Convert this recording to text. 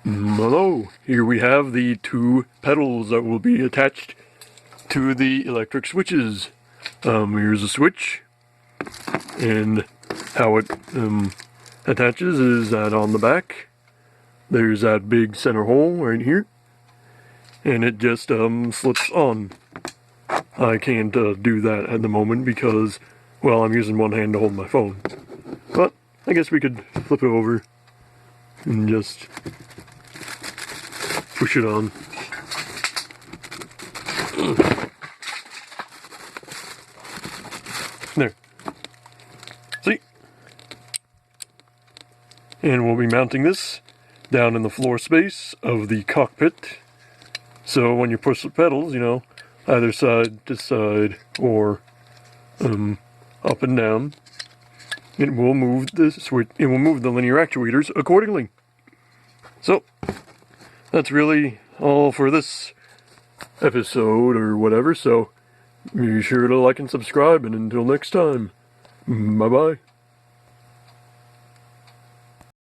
Hello, here we have the two pedals that will be attached to the electric switches. Here's a switch, and how it attaches is that on the back, there's that big center hole right here, and it just slips on. I can't do that at the moment because, well, I'm using one hand to hold my phone. But I guess we could flip it over and just push it on. There. See? And we'll be mounting this down in the floor space of the cockpit. So when you push the pedals, you know, either side to side or up and down, it will move the switch. It will move the linear actuators accordingly. So that's really all for this episode or whatever. So be sure to like and subscribe, and until next time, bye bye.